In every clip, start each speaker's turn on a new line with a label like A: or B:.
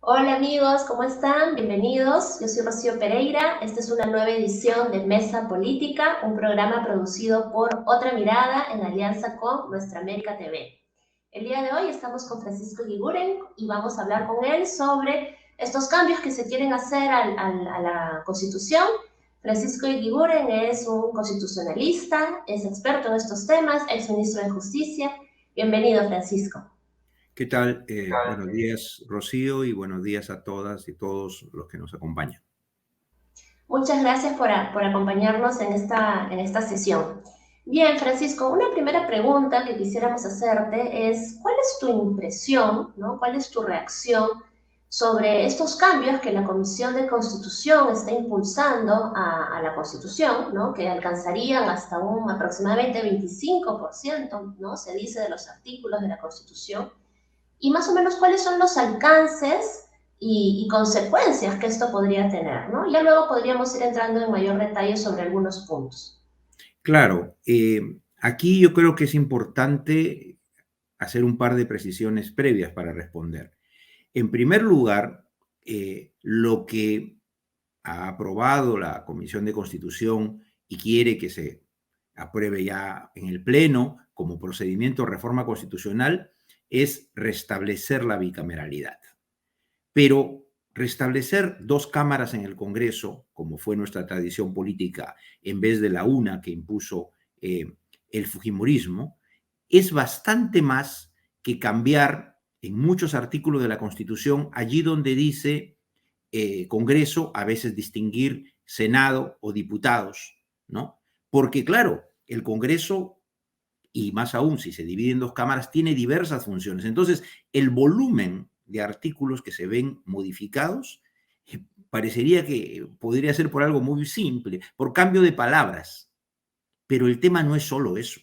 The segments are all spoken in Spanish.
A: Hola amigos, ¿cómo están? Bienvenidos. Yo soy Rocío Pereira. Esta es una nueva edición de Mesa Política, un programa producido por Otra Mirada en alianza con Nuestra América TV. El día de hoy estamos con Francisco Guiguren y vamos a hablar con él sobre estos cambios que se quieren hacer a la Constitución. Francisco Guiguren es un constitucionalista, es experto en estos temas, ex ministro de Justicia. Bienvenido, Francisco.
B: ¿Qué tal? Buenos días, Rocío, y buenos días a todas y todos los que nos acompañan.
A: Muchas gracias por acompañarnos en esta sesión. Bien, Francisco, una primera pregunta que quisiéramos hacerte es, ¿cuál es tu impresión, ¿no? ¿Cuál es tu reacción sobre estos cambios que la Comisión de Constitución está impulsando a la Constitución, ¿no? Que alcanzarían hasta un aproximadamente 25%, ¿no? Se dice de los artículos de la Constitución, y más o menos cuáles son los alcances y consecuencias que esto podría tener, ¿no? Ya luego podríamos ir entrando en mayor detalle sobre algunos puntos.
B: Claro, aquí yo creo que es importante hacer un par de precisiones previas para responder. En primer lugar, lo que ha aprobado la Comisión de Constitución y quiere que se apruebe ya en el Pleno como procedimiento de reforma constitucional es restablecer la bicameralidad. Pero restablecer dos cámaras en el Congreso, como fue nuestra tradición política, en vez de la una que impuso el fujimorismo, es bastante más que cambiar en muchos artículos de la Constitución, allí donde dice Congreso, a veces distinguir Senado o diputados, ¿no? Porque claro, el Congreso, y más aún si se divide en dos cámaras, tiene diversas funciones. Entonces, el volumen de artículos que se ven modificados parecería que podría ser por algo muy simple, por cambio de palabras. Pero el tema no es solo eso.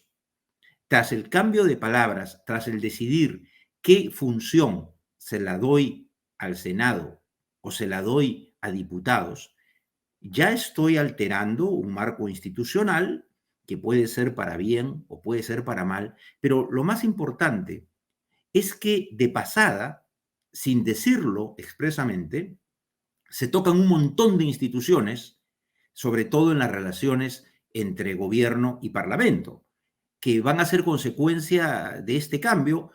B: Tras el cambio de palabras, tras el decidir qué función se la doy al Senado o se la doy a diputados, ya estoy alterando un marco institucional que puede ser para bien o puede ser para mal, pero lo más importante es que de pasada, sin decirlo expresamente, se tocan un montón de instituciones, sobre todo en las relaciones entre gobierno y parlamento, que van a ser consecuencia de este cambio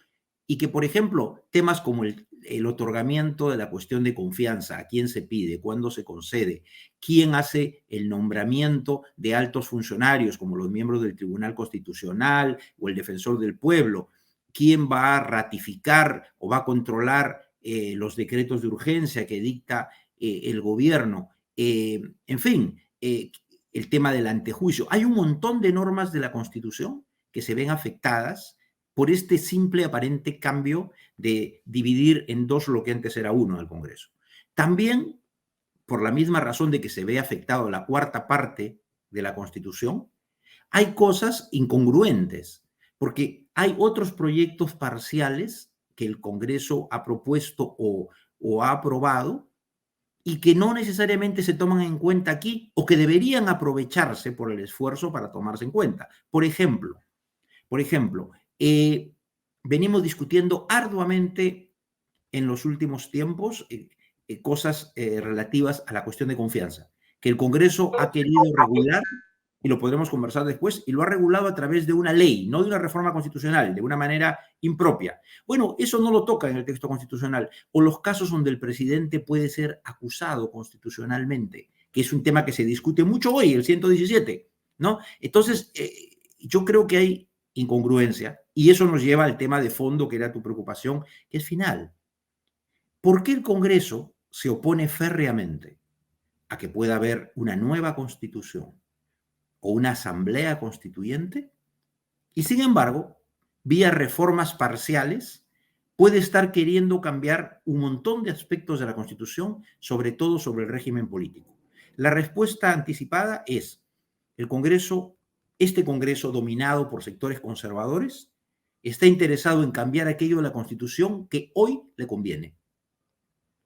B: y que, por ejemplo, temas como el otorgamiento de la cuestión de confianza, a quién se pide, cuándo se concede, quién hace el nombramiento de altos funcionarios como los miembros del Tribunal Constitucional o el Defensor del Pueblo, quién va a ratificar o va a controlar los decretos de urgencia que dicta el gobierno, en fin, el tema del antejuicio. Hay un montón de normas de la Constitución que se ven afectadas por este simple aparente cambio de dividir en dos lo que antes era uno al Congreso. También, por la misma razón de que se ve afectado la cuarta parte de la Constitución, hay cosas incongruentes, porque hay otros proyectos parciales que el Congreso ha propuesto o ha aprobado y que no necesariamente se toman en cuenta aquí o que deberían aprovecharse por el esfuerzo para tomarse en cuenta. Por ejemplo, venimos discutiendo arduamente en los últimos tiempos cosas relativas a la cuestión de confianza, que el Congreso ha querido regular, y lo podremos conversar después, y lo ha regulado a través de una ley, no de una reforma constitucional, de una manera impropia. Bueno, eso no lo toca en el texto constitucional, o los casos donde el presidente puede ser acusado constitucionalmente, que es un tema que se discute mucho hoy, el 117, ¿no? Entonces, yo creo que hay incongruencia, y eso nos lleva al tema de fondo que era tu preocupación, que es final. ¿Por qué el Congreso se opone férreamente a que pueda haber una nueva constitución o una asamblea constituyente? Y sin embargo, vía reformas parciales, puede estar queriendo cambiar un montón de aspectos de la Constitución, sobre todo sobre el régimen político. La respuesta anticipada es: el Congreso, este Congreso dominado por sectores conservadores, está interesado en cambiar aquello de la Constitución que hoy le conviene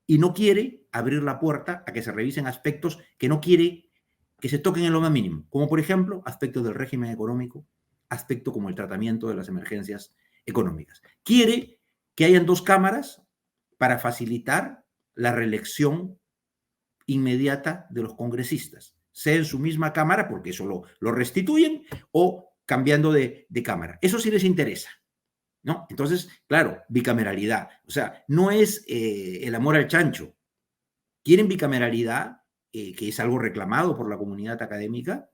B: y no quiere abrir la puerta a que se revisen aspectos que no quiere que se toquen en lo más mínimo, como por ejemplo aspectos del régimen económico, aspectos como el tratamiento de las emergencias económicas. Quiere que hayan dos cámaras para facilitar la reelección inmediata de los congresistas, sea en su misma Cámara, porque eso lo restituyen, o cambiando de Cámara. Eso sí les interesa, ¿no? Entonces, claro, bicameralidad. O sea, no es el amor al chancho. Quieren bicameralidad, que es algo reclamado por la comunidad académica,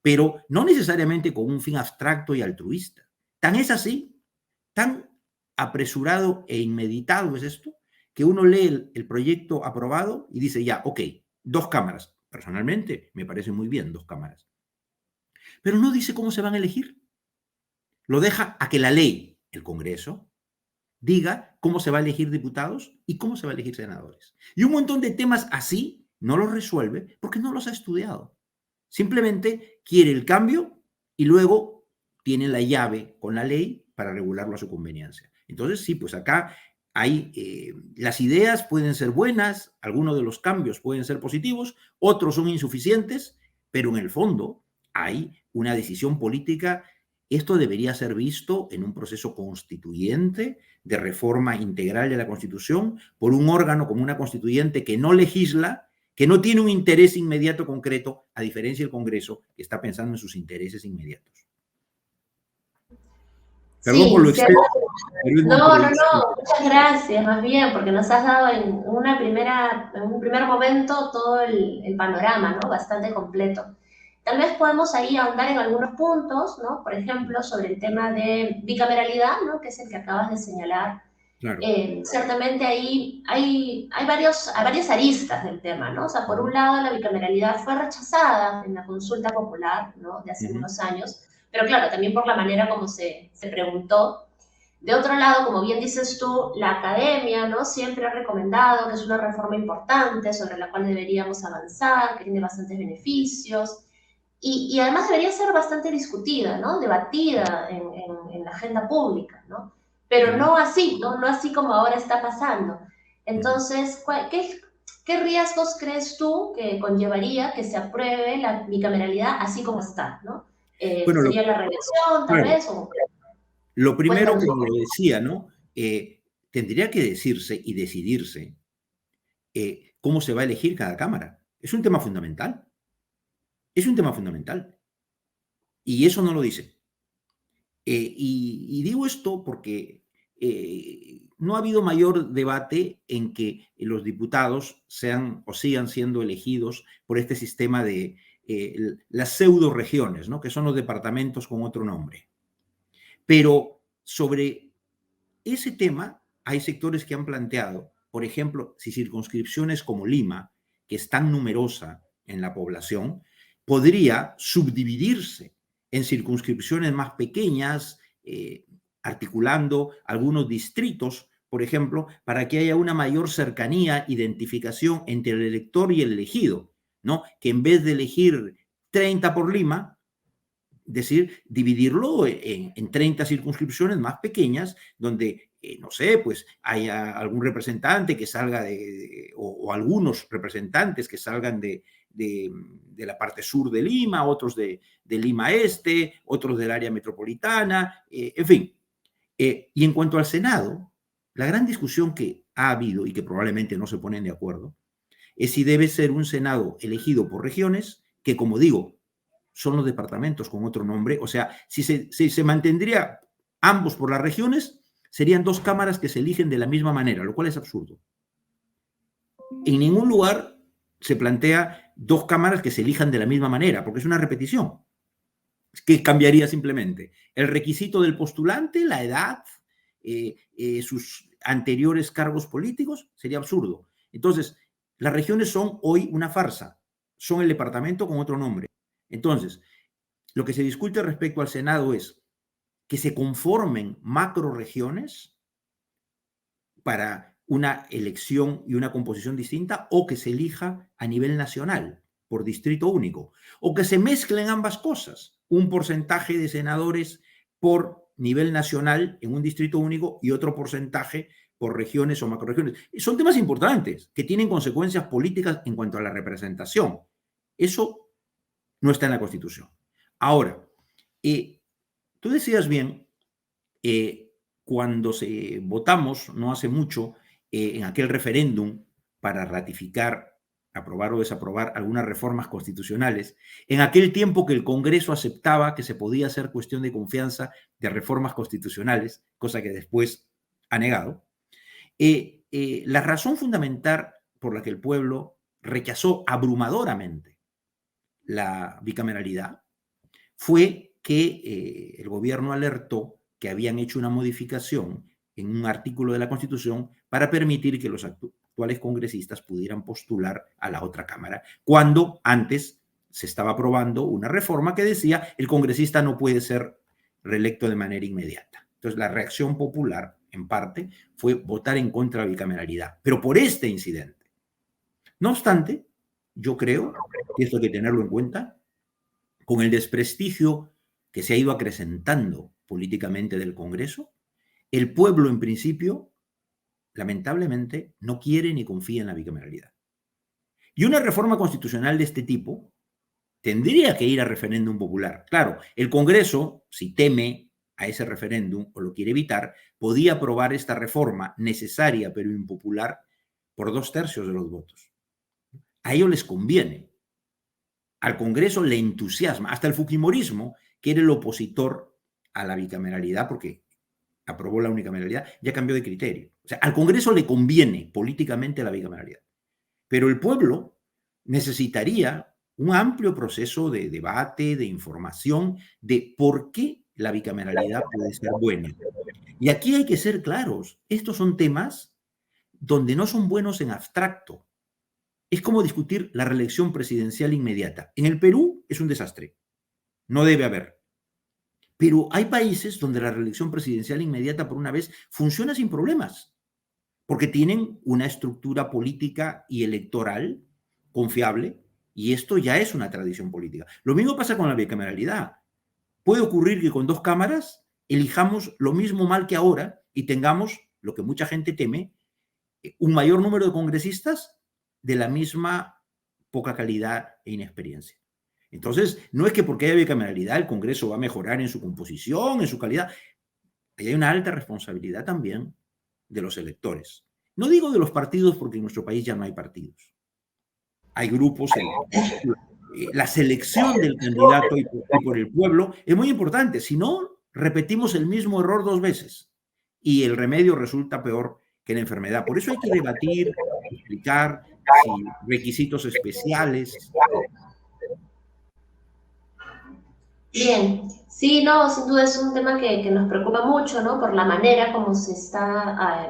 B: pero no necesariamente con un fin abstracto y altruista. Tan es así, tan apresurado e inmeditado es esto, que uno lee el proyecto aprobado y dice ya, ok, 2 cámaras. Personalmente, me parece muy bien 2 cámaras. Pero no dice cómo se van a elegir. Lo deja a que la ley, el Congreso, diga cómo se va a elegir diputados y cómo se va a elegir senadores. Y un montón de temas así no los resuelve porque no los ha estudiado. Simplemente quiere el cambio y luego tiene la llave con la ley para regularlo a su conveniencia. Entonces, sí, pues acá hay, las ideas pueden ser buenas, algunos de los cambios pueden ser positivos, otros son insuficientes, pero en el fondo hay una decisión política. Esto debería ser visto en un proceso constituyente de reforma integral de la Constitución por un órgano como una constituyente que no legisla, que no tiene un interés inmediato concreto, a diferencia del Congreso, que está pensando en sus intereses inmediatos. Perdón por
A: Sí,
B: lo
A: cierto.
B: extenso, pero es mi
A: No, no,
B: introducción.
A: no, muchas gracias, más bien, porque nos has dado en un primer momento todo el panorama, ¿no? Bastante completo. Tal vez podemos ahí ahondar en algunos puntos, ¿no? Por ejemplo, sobre el tema de bicameralidad, ¿no? Que es el que acabas de señalar.
B: Claro.
A: Ciertamente ahí hay varias aristas del tema, ¿no? O sea, por un lado, la bicameralidad fue rechazada en la consulta popular, ¿no? De hace unos años, pero claro, también por la manera como se preguntó. De otro lado, como bien dices tú, la academia, ¿no? Siempre ha recomendado que es una reforma importante sobre la cual deberíamos avanzar, que tiene bastantes beneficios y además debería ser bastante discutida, ¿no? Debatida en la agenda pública, ¿no? Pero no así, ¿no? No así como ahora está pasando. Entonces, ¿qué riesgos crees tú que conllevaría que se apruebe la bicameralidad así como está, ¿no?
B: Bueno,
A: ¿Sería la reelección, tal
B: claro,
A: vez? O,
B: lo primero,
A: cuéntanos un
B: como
A: poco.
B: lo decía, ¿no? Tendría que decirse y decidirse cómo se va a elegir cada Cámara. Es un tema fundamental. Es un tema fundamental. Y eso no lo dice. Y digo esto porque no ha habido mayor debate en que los diputados sean o sigan siendo elegidos por este sistema de las pseudo regiones, ¿no? Que son los departamentos con otro nombre. Pero sobre ese tema hay sectores que han planteado, por ejemplo, si circunscripciones como Lima, que es tan numerosa en la población, podría subdividirse en circunscripciones más pequeñas, articulando algunos distritos, por ejemplo, para que haya una mayor cercanía, identificación entre el elector y el elegido, ¿no? Que en vez de elegir 30 por Lima, decir, dividirlo en 30 circunscripciones más pequeñas, donde, no sé, pues haya algún representante que salga o algunos representantes que salgan de la parte sur de Lima, otros de Lima Este, otros del área metropolitana, en fin. Y en cuanto al Senado, la gran discusión que ha habido y que probablemente no se ponen de acuerdo es si debe ser un Senado elegido por regiones, que como digo, son los departamentos con otro nombre. O sea, si se mantendría ambos por las regiones, serían 2 cámaras que se eligen de la misma manera, lo cual es absurdo. En ningún lugar se plantea 2 cámaras que se elijan de la misma manera, porque es una repetición. ¿Qué cambiaría simplemente? El requisito del postulante, la edad, sus anteriores cargos políticos, sería absurdo. Entonces, las regiones son hoy una farsa, son el departamento con otro nombre. Entonces, lo que se discute respecto al Senado es que se conformen macroregiones para una elección y una composición distinta, o que se elija a nivel nacional por distrito único, o que se mezclen ambas cosas, un porcentaje de senadores por nivel nacional en un distrito único y otro porcentaje por regiones o macroregiones. Son temas importantes que tienen consecuencias políticas en cuanto a la representación. Eso no está en la Constitución. Ahora, tú decías bien, cuando votamos, no hace mucho, en aquel referéndum para ratificar, aprobar o desaprobar algunas reformas constitucionales, en aquel tiempo que el Congreso aceptaba que se podía hacer cuestión de confianza de reformas constitucionales, cosa que después ha negado, la razón fundamental por la que el pueblo rechazó abrumadoramente la bicameralidad fue que el gobierno alertó que habían hecho una modificación en un artículo de la Constitución para permitir que los actuales congresistas pudieran postular a la otra Cámara, cuando antes se estaba aprobando una reforma que decía el congresista no puede ser reelecto de manera inmediata. Entonces, la reacción popular, en parte, fue votar en contra de la bicameralidad, pero por este incidente. No obstante, yo creo que esto hay que tenerlo en cuenta, con el desprestigio que se ha ido acrecentando políticamente del Congreso, el pueblo, en principio, lamentablemente, no quiere ni confía en la bicameralidad. Y una reforma constitucional de este tipo tendría que ir a referéndum popular. Claro, el Congreso, si teme a ese referéndum o lo quiere evitar, podía aprobar esta reforma necesaria pero impopular por 2/3 de los votos. A ellos les conviene. Al Congreso le entusiasma. Hasta el fujimorismo, que era el opositor a la bicameralidad, porque aprobó la unicameralidad, ya cambió de criterio. O sea, al Congreso le conviene políticamente la bicameralidad. Pero el pueblo necesitaría un amplio proceso de debate, de información, de por qué la bicameralidad puede ser buena. Y aquí hay que ser claros. Estos son temas donde no son buenos en abstracto. Es como discutir la reelección presidencial inmediata. En el Perú es un desastre. No debe haber. Pero hay países donde la reelección presidencial inmediata, por una vez, funciona sin problemas, porque tienen una estructura política y electoral confiable, y esto ya es una tradición política. Lo mismo pasa con la bicameralidad. Puede ocurrir que con 2 cámaras elijamos lo mismo mal que ahora y tengamos, lo que mucha gente teme, un mayor número de congresistas de la misma poca calidad e inexperiencia. Entonces, no es que porque haya bicameralidad el Congreso va a mejorar en su composición, en su calidad. Ahí hay una alta responsabilidad también de los electores. No digo de los partidos porque en nuestro país ya no hay partidos. Hay grupos, la selección del candidato y por el pueblo es muy importante. Si no, repetimos el mismo error 2 veces y el remedio resulta peor que la enfermedad. Por eso hay que debatir, explicar si requisitos especiales.
A: Bien, sí, no, sin duda es un tema que nos preocupa mucho, ¿no? Por la manera como se está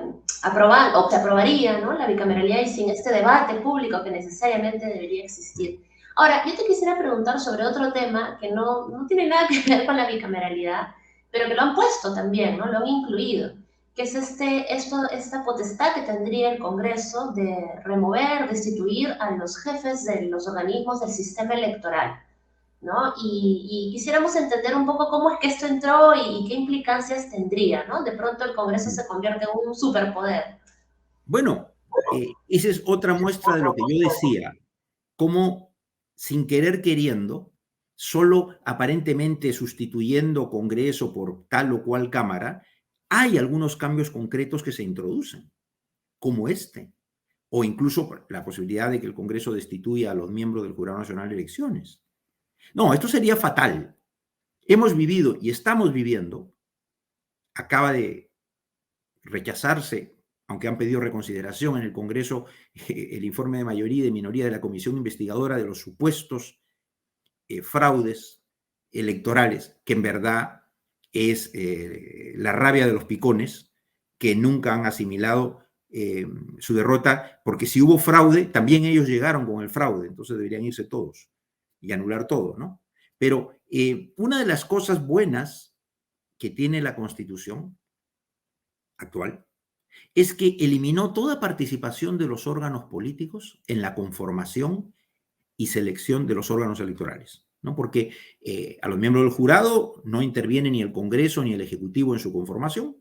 A: aprobando, o se aprobaría, ¿no? La bicameralidad y sin este debate público que necesariamente debería existir. Ahora, yo te quisiera preguntar sobre otro tema que no tiene nada que ver con la bicameralidad, pero que lo han puesto también, ¿no? Lo han incluido, que es esta potestad que tendría el Congreso de remover, destituir a los jefes de los organismos del sistema electoral, ¿no? Y quisiéramos entender un poco cómo es que esto entró y qué implicancias tendría, ¿no? De pronto el Congreso se convierte en un superpoder.
B: Bueno, esa es otra muestra de lo que yo decía, cómo sin querer queriendo, solo aparentemente sustituyendo Congreso por tal o cual Cámara, hay algunos cambios concretos que se introducen, como este, o incluso la posibilidad de que el Congreso destituya a los miembros del Jurado Nacional de Elecciones. No, esto sería fatal. Hemos vivido y estamos viviendo, acaba de rechazarse, aunque han pedido reconsideración en el Congreso, el informe de mayoría y de minoría de la Comisión Investigadora de los supuestos fraudes electorales, que en verdad es la rabia de los picones, que nunca han asimilado su derrota, porque si hubo fraude, también ellos llegaron con el fraude, entonces deberían irse todos y anular todo, ¿no? Pero una de las cosas buenas que tiene la Constitución actual es que eliminó toda participación de los órganos políticos en la conformación y selección de los órganos electorales, ¿no? Porque a los miembros del jurado no interviene ni el Congreso ni el Ejecutivo en su conformación,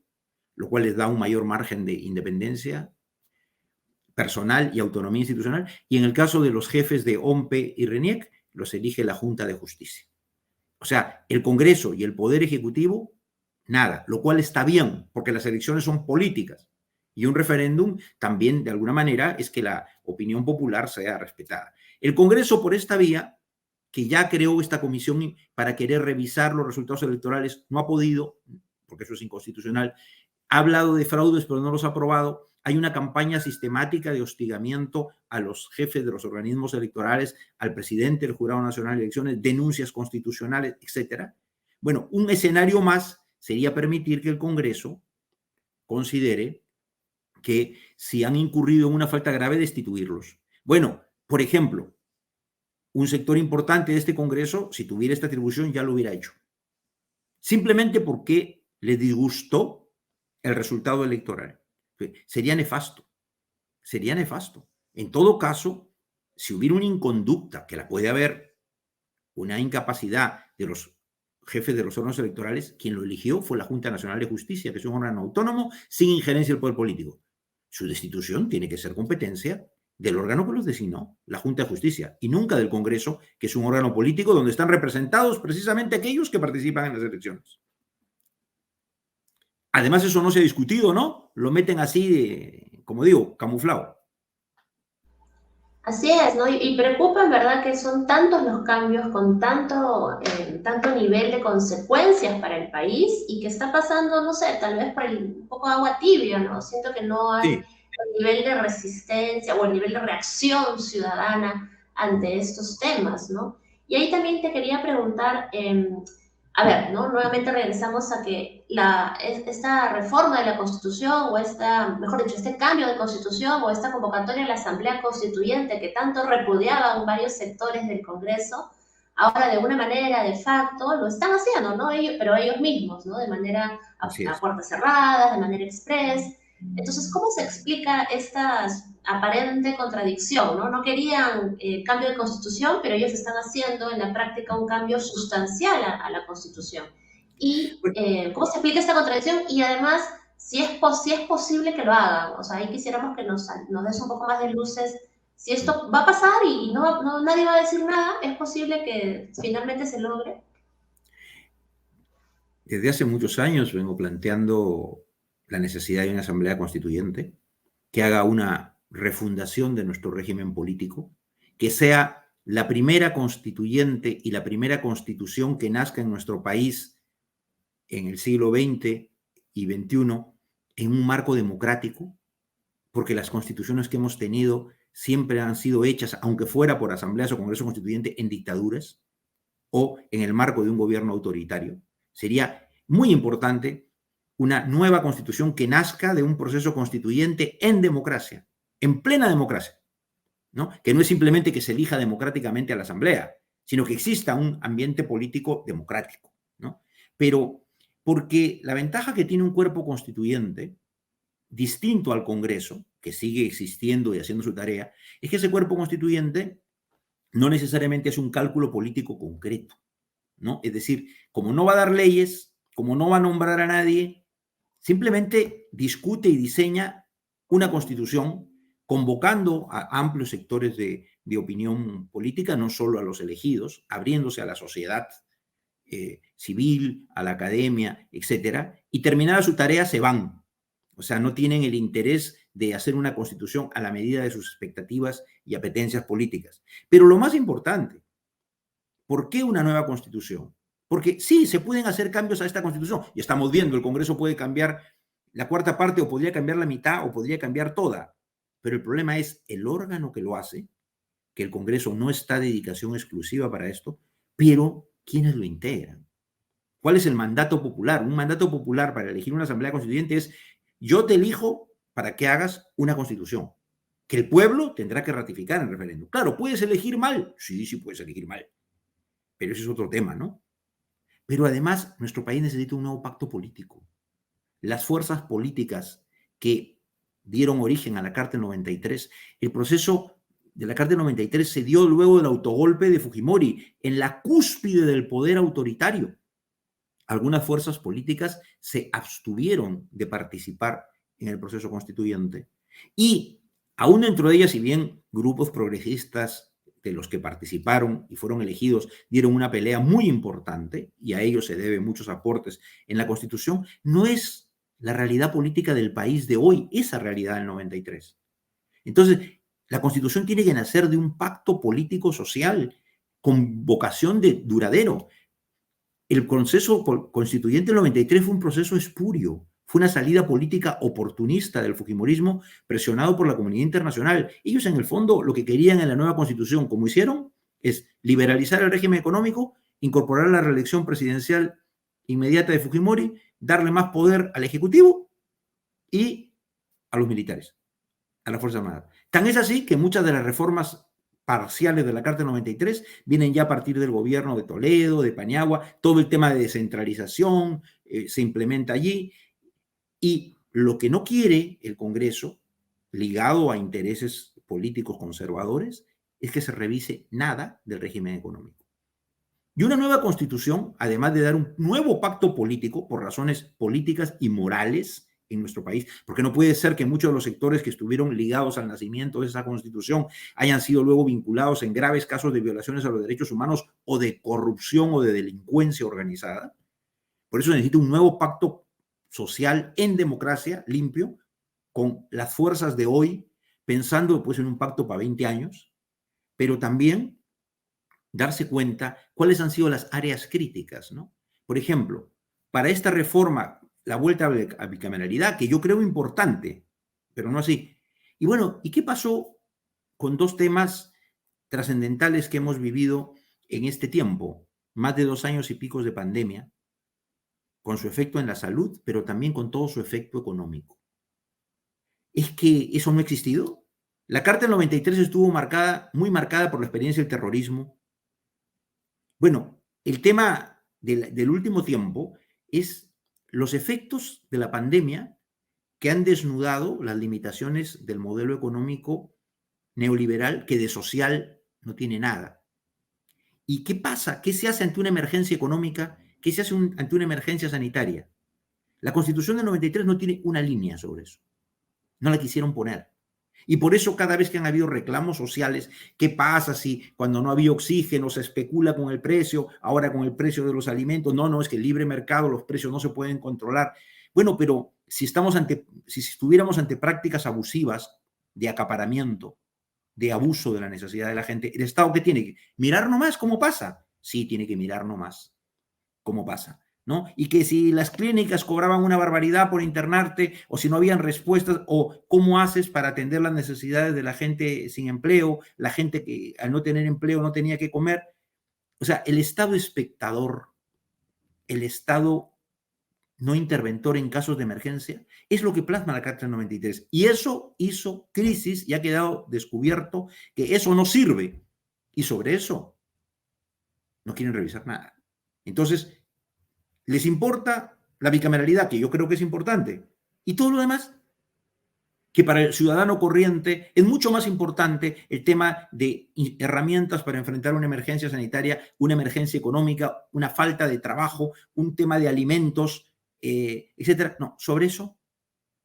B: lo cual les da un mayor margen de independencia personal y autonomía institucional, y en el caso de los jefes de OMPE y RENIEC, los elige la Junta de Justicia. O sea, el Congreso y el Poder Ejecutivo, nada, lo cual está bien, porque las elecciones son políticas. Y un referéndum también, de alguna manera, es que la opinión popular sea respetada. El Congreso, por esta vía, que ya creó esta comisión para querer revisar los resultados electorales, no ha podido, porque eso es inconstitucional, ha hablado de fraudes, pero no los ha aprobado. Hay una campaña sistemática de hostigamiento a los jefes de los organismos electorales, al presidente del Jurado Nacional de Elecciones, denuncias constitucionales, etcétera. Bueno, un escenario más sería permitir que el Congreso considere que si han incurrido en una falta grave, destituirlos. Bueno, por ejemplo, un sector importante de este Congreso, si tuviera esta atribución, ya lo hubiera hecho. Simplemente porque le disgustó el resultado electoral. Sería nefasto. Sería nefasto. En todo caso, si hubiera una inconducta, que la puede haber, una incapacidad de los jefes de los órganos electorales, quien lo eligió fue la Junta Nacional de Justicia, que es un órgano autónomo sin injerencia del poder político. Su destitución tiene que ser competencia del órgano que los designó, la Junta de Justicia, y nunca del Congreso, que es un órgano político donde están representados precisamente aquellos que participan en las elecciones. Además, eso no se ha discutido, ¿no? Lo meten así, como digo, camuflado.
A: Así es, ¿no? Y preocupa en verdad que son tantos los cambios con tanto nivel de consecuencias para el país y que está pasando, no sé, tal vez por un poco de agua tibia, ¿no? Siento que no hay
B: Sí.
A: el nivel de resistencia o el nivel de reacción ciudadana ante estos temas, ¿no? Y ahí también te quería preguntar, a ver, ¿no? Nuevamente regresamos a que esta reforma de la Constitución o mejor dicho, este cambio de Constitución o esta convocatoria a la Asamblea Constituyente que tanto repudiaban varios sectores del Congreso, ahora de una manera de facto lo están haciendo, ¿no? Pero ellos mismos, ¿no? De manera
B: Así
A: a
B: es.
A: puertas cerradas, de manera express. Entonces, ¿cómo se explica esta aparente contradicción? No querían cambio de constitución, pero ellos están haciendo en la práctica un cambio sustancial a la constitución. ¿Y cómo se explica esta contradicción? Y además, si es posible que lo hagan. O sea, ahí quisiéramos que nos des un poco más de luces. Si esto va a pasar y nadie va a decir nada, ¿es posible que finalmente se logre?
B: Desde hace muchos años vengo planteando la necesidad de una asamblea constituyente que haga una refundación de nuestro régimen político, que sea la primera constituyente y la primera constitución que nazca en nuestro país en el siglo XX y XXI en un marco democrático, porque las constituciones que hemos tenido siempre han sido hechas, aunque fuera por asambleas o congreso constituyente, en dictaduras o en el marco de un gobierno autoritario. Sería muy importante una nueva constitución que nazca de un proceso constituyente en democracia, en plena democracia, ¿no? Que no es simplemente que se elija democráticamente a la asamblea, sino que exista un ambiente político democrático, ¿no? Pero porque la ventaja que tiene un cuerpo constituyente, distinto al Congreso, que sigue existiendo y haciendo su tarea, es que ese cuerpo constituyente no necesariamente es un cálculo político concreto, ¿no? Es decir, como no va a dar leyes, como no va a nombrar a nadie, simplemente discute y diseña una constitución convocando a amplios sectores de opinión política, no solo a los elegidos, abriéndose a la sociedad civil, a la academia, etcétera, y terminada su tarea se van. O sea, no tienen el interés de hacer una constitución a la medida de sus expectativas y apetencias políticas. Pero lo más importante, ¿por qué una nueva constitución? Porque sí, se pueden hacer cambios a esta constitución. Y estamos viendo, el Congreso puede cambiar la cuarta parte o podría cambiar la mitad o podría cambiar toda. Pero el problema es el órgano que lo hace, que el Congreso no está dedicación exclusiva para esto, pero ¿quiénes lo integran? ¿Cuál es el mandato popular? Un mandato popular para elegir una asamblea constituyente es yo te elijo para que hagas una constitución que el pueblo tendrá que ratificar en referéndum. Claro, ¿puedes elegir mal? Sí, sí puedes elegir mal. Pero ese es otro tema, ¿no? Pero además, nuestro país necesita un nuevo pacto político. Las fuerzas políticas que dieron origen a la Carta del 93, el proceso de la Carta del 93 se dio luego del autogolpe de Fujimori, en la cúspide del poder autoritario. Algunas fuerzas políticas se abstuvieron de participar en el proceso constituyente y aún dentro de ellas, si bien grupos progresistas de los que participaron y fueron elegidos dieron una pelea muy importante y a ellos se deben muchos aportes en la Constitución, no es la realidad política del país de hoy, esa realidad del 93. Entonces, la Constitución tiene que nacer de un pacto político-social con vocación de duradero. El proceso constituyente del 93 fue un proceso espurio, fue una salida política oportunista del fujimorismo presionado por la comunidad internacional. Ellos en el fondo lo que querían en la nueva constitución, como hicieron, es liberalizar el régimen económico, incorporar la reelección presidencial inmediata de Fujimori, darle más poder al Ejecutivo y a los militares, a la Fuerza Armada. Tan es así que muchas de las reformas parciales de la Carta 93 vienen ya a partir del gobierno de Toledo, de Paniagua, todo el tema de descentralización se implementa allí, y lo que no quiere el Congreso, ligado a intereses políticos conservadores, es que se revise nada del régimen económico. Y una nueva constitución, además de dar un nuevo pacto político por razones políticas y morales en nuestro país, porque no puede ser que muchos de los sectores que estuvieron ligados al nacimiento de esa constitución hayan sido luego vinculados en graves casos de violaciones a los derechos humanos o de corrupción o de delincuencia organizada. Por eso necesita un nuevo pacto social en democracia, limpio, con las fuerzas de hoy, pensando pues en un pacto para 20 años, pero también darse cuenta cuáles han sido las áreas críticas, ¿no? Por ejemplo, para esta reforma, la vuelta a bicameralidad, que yo creo importante, pero no así. Y bueno, ¿y qué pasó con dos temas trascendentales que hemos vivido en este tiempo? Más de 2 años y pico de pandemia, con su efecto en la salud, pero también con todo su efecto económico. ¿Es que eso no ha existido? La Carta del 93 estuvo marcada, muy marcada por la experiencia del terrorismo. Bueno, el tema del último tiempo es los efectos de la pandemia que han desnudado las limitaciones del modelo económico neoliberal, que de social no tiene nada. ¿Y qué pasa? ¿Qué se hace ante una emergencia económica? ¿Qué se hace ante una emergencia sanitaria? La Constitución del 93 no tiene una línea sobre eso. No la quisieron poner. Y por eso cada vez que han habido reclamos sociales, ¿qué pasa si cuando no había oxígeno se especula con el precio, ahora con el precio de los alimentos? No, es que el libre mercado, los precios no se pueden controlar. Bueno, pero si estuviéramos ante prácticas abusivas de acaparamiento, de abuso de la necesidad de la gente, ¿el Estado qué tiene que mirar nomás cómo pasa? Sí, tiene que mirar nomás cómo pasa, ¿no? Y que si las clínicas cobraban una barbaridad por internarte, o si no habían respuestas, o cómo haces para atender las necesidades de la gente sin empleo, la gente que al no tener empleo no tenía que comer. O sea, el Estado espectador, el Estado no interventor en casos de emergencia, es lo que plasma la Carta del 93. Y eso hizo crisis y ha quedado descubierto que eso no sirve. Y sobre eso no quieren revisar nada. Entonces, les importa la bicameralidad, que yo creo que es importante, y todo lo demás, que para el ciudadano corriente es mucho más importante el tema de herramientas para enfrentar una emergencia sanitaria, una emergencia económica, una falta de trabajo, un tema de alimentos, etcétera. No, sobre eso,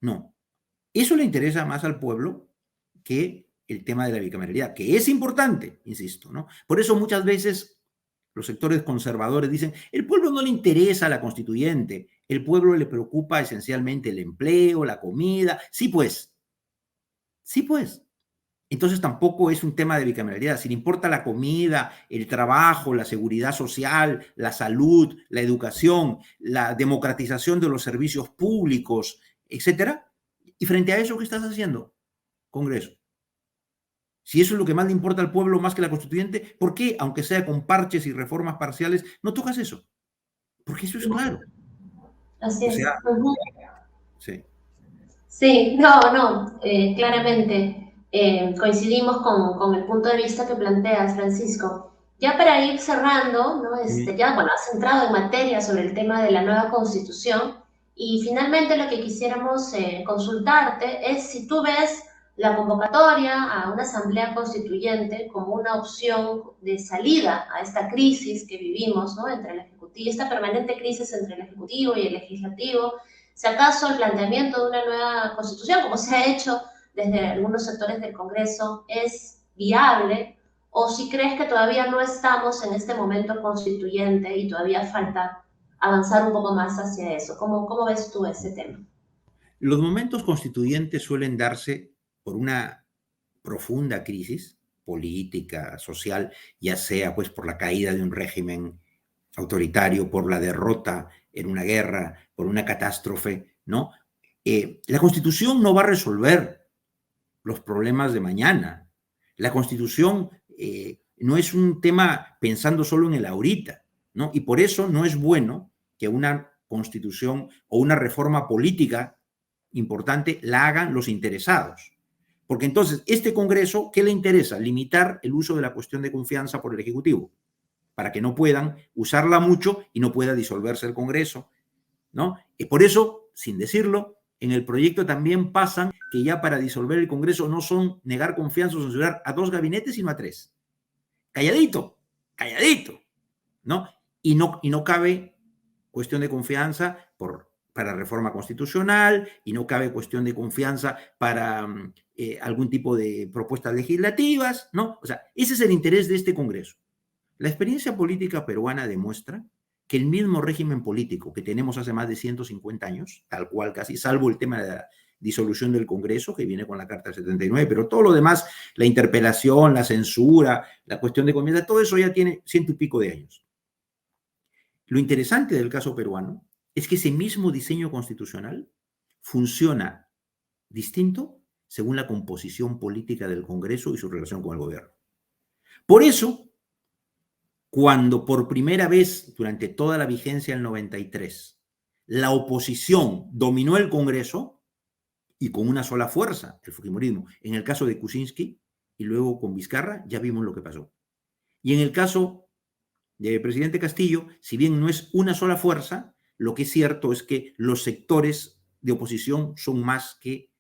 B: no. Eso le interesa más al pueblo que el tema de la bicameralidad, que es importante, insisto, ¿no? Por eso muchas veces los sectores conservadores dicen, el pueblo no le interesa la constituyente, el pueblo le preocupa esencialmente el empleo, la comida. Sí, pues. Entonces tampoco es un tema de bicameralidad. Si le importa la comida, el trabajo, la seguridad social, la salud, la educación, la democratización de los servicios públicos, etcétera. Y frente a eso, ¿qué estás haciendo, Congreso? Si eso es lo que más le importa al pueblo más que la constituyente, ¿por qué, aunque sea con parches y reformas parciales, no tocas eso? Porque eso es claro.
A: Así
B: O sea,
A: es. Uh-huh.
B: sí.
A: Sí, claramente coincidimos con el punto de vista que planteas, Francisco. Ya para ir cerrando, ¿no? Ya, bueno, has entrado en materia sobre el tema de la nueva constitución y finalmente lo que quisiéramos consultarte es si tú ves la convocatoria a una asamblea constituyente como una opción de salida a esta crisis que vivimos, ¿no? Entre el ejecutivo, esta permanente crisis entre el ejecutivo y el legislativo. Si acaso el planteamiento de una nueva constitución, como se ha hecho desde algunos sectores del Congreso, es viable, o si crees que todavía no estamos en este momento constituyente y todavía falta avanzar un poco más hacia eso. ¿Cómo ves tú ese tema?
B: Los momentos constituyentes suelen darse por una profunda crisis política, social, ya sea pues por la caída de un régimen autoritario, por la derrota en una guerra, por una catástrofe, ¿no? La Constitución no va a resolver los problemas de mañana. La Constitución no es un tema pensando solo en el ahorita, ¿no? Y por eso no es bueno que una Constitución o una reforma política importante la hagan los interesados. Porque entonces, este Congreso, ¿qué le interesa? Limitar el uso de la cuestión de confianza por el Ejecutivo, para que no puedan usarla mucho y no pueda disolverse el Congreso, ¿no? Y por eso, sin decirlo, en el proyecto también pasan que ya para disolver el Congreso no son negar confianza o censurar a 2 gabinetes, sino a 3. Calladito, calladito, ¿no? Y no cabe cuestión de confianza para reforma constitucional, y no cabe cuestión de confianza para algún tipo de propuestas legislativas, ¿no? O sea, ese es el interés de este Congreso. La experiencia política peruana demuestra que el mismo régimen político que tenemos hace más de 150 años, tal cual casi, salvo el tema de la disolución del Congreso, que viene con la Carta del 79, pero todo lo demás, la interpelación, la censura, la cuestión de confianza, todo eso ya tiene 100 y pico de años. Lo interesante del caso peruano es que ese mismo diseño constitucional funciona distinto según la composición política del Congreso y su relación con el gobierno. Por eso, cuando por primera vez durante toda la vigencia del 93 la oposición dominó el Congreso y con una sola fuerza, el fujimorismo, en el caso de Kuczynski y luego con Vizcarra, ya vimos lo que pasó. Y en el caso del presidente Castillo, si bien no es una sola fuerza, lo que es cierto es que los sectores de oposición son más que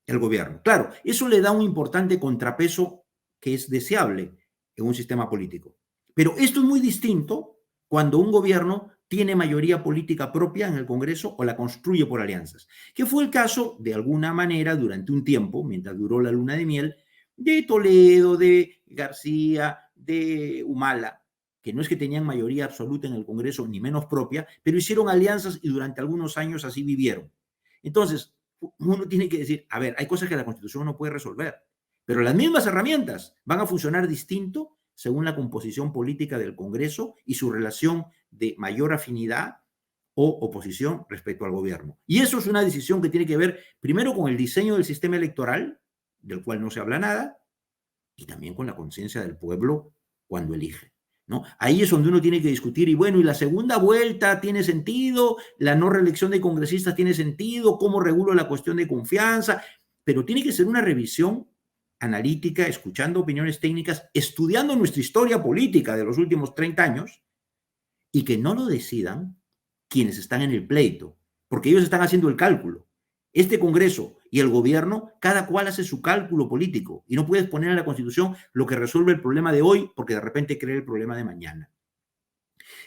B: el gobierno. Claro, eso le da un importante contrapeso que es deseable en un sistema político. Pero esto es muy distinto cuando un gobierno tiene mayoría política propia en el Congreso o la construye por alianzas, que fue el caso, de alguna manera, durante un tiempo, mientras duró la luna de miel, de Toledo, de García, de Humala, que no es que tenían mayoría absoluta en el Congreso, ni menos propia, pero hicieron alianzas y durante algunos años así vivieron. Entonces, uno tiene que decir, a ver, hay cosas que la Constitución no puede resolver, pero las mismas herramientas van a funcionar distinto según la composición política del Congreso y su relación de mayor afinidad o oposición respecto al gobierno. Y eso es una decisión que tiene que ver primero con el diseño del sistema electoral, del cual no se habla nada, y también con la conciencia del pueblo cuando elige, ¿no? Ahí es donde uno tiene que discutir, y bueno, ¿y la segunda vuelta tiene sentido? ¿La no reelección de congresistas tiene sentido? ¿Cómo regulo la cuestión de confianza? Pero tiene que ser una revisión analítica, escuchando opiniones técnicas, estudiando nuestra historia política de los últimos 30 años, y que no lo decidan quienes están en el pleito, porque ellos están haciendo el cálculo. Este Congreso y el gobierno, cada cual hace su cálculo político, y no puedes poner en la Constitución lo que resuelve el problema de hoy porque de repente crea el problema de mañana.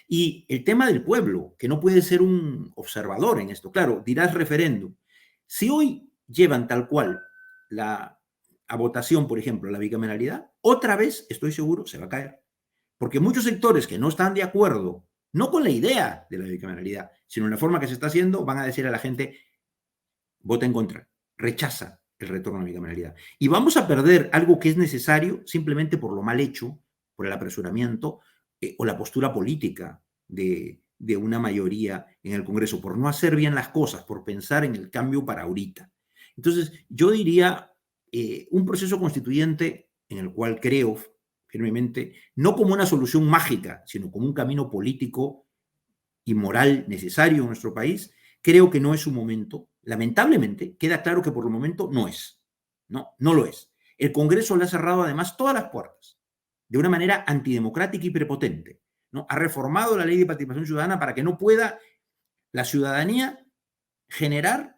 B: Y el tema del pueblo, que no puede ser un observador en esto. Claro, dirás referéndum. Si hoy llevan tal cual a votación, por ejemplo, la bicameralidad, otra vez, estoy seguro, se va a caer. Porque muchos sectores que no están de acuerdo, no con la idea de la bicameralidad, sino en la forma que se está haciendo, van a decir a la gente, vota en contra, rechaza el retorno a la bicameralidad. Y vamos a perder algo que es necesario simplemente por lo mal hecho, por el apresuramiento o la postura política de una mayoría en el Congreso, por no hacer bien las cosas, por pensar en el cambio para ahorita. Entonces, yo diría un proceso constituyente en el cual creo firmemente, no como una solución mágica, sino como un camino político y moral necesario en nuestro país, creo que no es su momento. Lamentablemente, queda claro que por el momento no es. No lo es. El Congreso le ha cerrado además todas las puertas de una manera antidemocrática y prepotente, ¿no? Ha reformado la ley de participación ciudadana para que no pueda la ciudadanía generar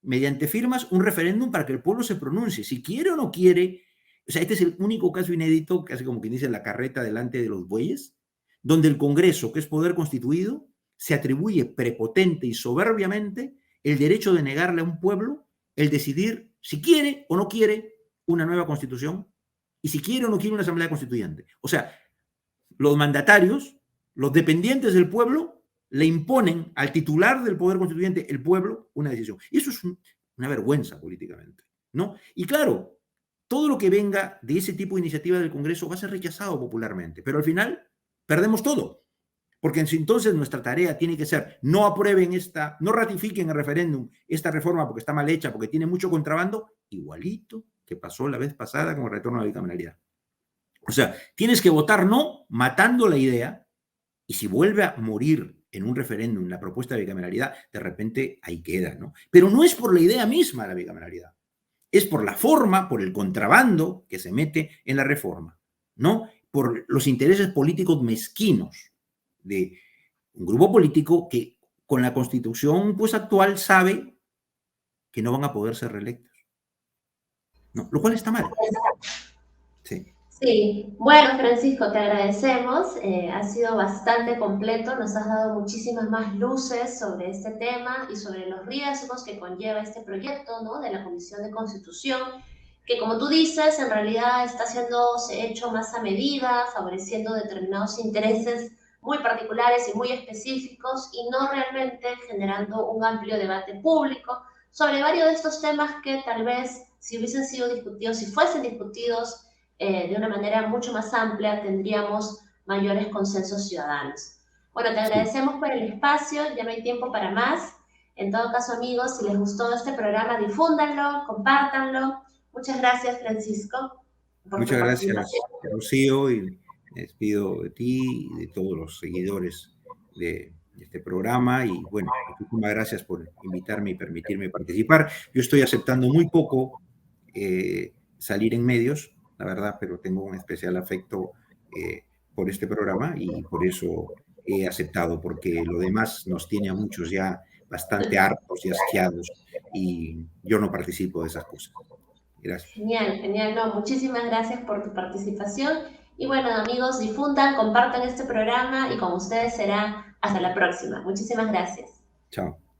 B: mediante firmas un referéndum para que el pueblo se pronuncie, si quiere o no quiere. O sea, este es el único caso inédito, casi como quien dice la carreta delante de los bueyes, donde el Congreso, que es poder constituido, se atribuye prepotente y soberbiamente el derecho de negarle a un pueblo el decidir si quiere o no quiere una nueva constitución y si quiere o no quiere una asamblea constituyente. O sea, los mandatarios, los dependientes del pueblo, le imponen al titular del poder constituyente, el pueblo, una decisión. Y eso es una vergüenza políticamente, ¿no? Y claro, todo lo que venga de ese tipo de iniciativa del Congreso va a ser rechazado popularmente, pero al final perdemos todo. Porque entonces nuestra tarea tiene que ser, no aprueben esta, no ratifiquen el referéndum, esta reforma porque está mal hecha, porque tiene mucho contrabando, igualito que pasó la vez pasada con el retorno a la bicameralidad. O sea, tienes que votar no, matando la idea, y si vuelve a morir en un referéndum la propuesta de bicameralidad, de repente ahí queda, ¿no? Pero no es por la idea misma de la bicameralidad, es por la forma, por el contrabando que se mete en la reforma, ¿no? Por los intereses políticos mezquinos de un grupo político que con la constitución pues, actual sabe que no van a poder ser reelectos, ¿no? Lo cual está mal. Sí.
A: Sí, bueno, Francisco, te agradecemos. Ha sido bastante completo. Nos has dado muchísimas más luces sobre este tema y sobre los riesgos que conlleva este proyecto, ¿no? De la Comisión de Constitución, que como tú dices, en realidad está haciéndose hecho más a medida, favoreciendo determinados intereses muy particulares y muy específicos y no realmente generando un amplio debate público sobre varios de estos temas que tal vez si hubiesen sido discutidos, si fuesen discutidos de una manera mucho más amplia, tendríamos mayores consensos ciudadanos. Bueno, te
B: Sí.
A: agradecemos por el espacio, ya no hay tiempo para más. En todo caso, amigos, si les gustó este programa, difúndanlo, compártanlo. Muchas gracias, Francisco, por tu
B: Muchas
A: participación.
B: gracias, Rocío, y me despido de ti y de todos los seguidores de este programa. Y bueno, muchísimas gracias por invitarme y permitirme participar. Yo estoy aceptando muy poco salir en medios, la verdad, pero tengo un especial afecto por este programa y por eso he aceptado, porque lo demás nos tiene a muchos ya bastante hartos y asqueados y yo no participo de esas cosas. Gracias.
A: Genial, genial. No, muchísimas gracias por tu participación. Y bueno, amigos, difundan, compartan este programa y con ustedes será hasta la próxima. Muchísimas gracias.
B: Chao.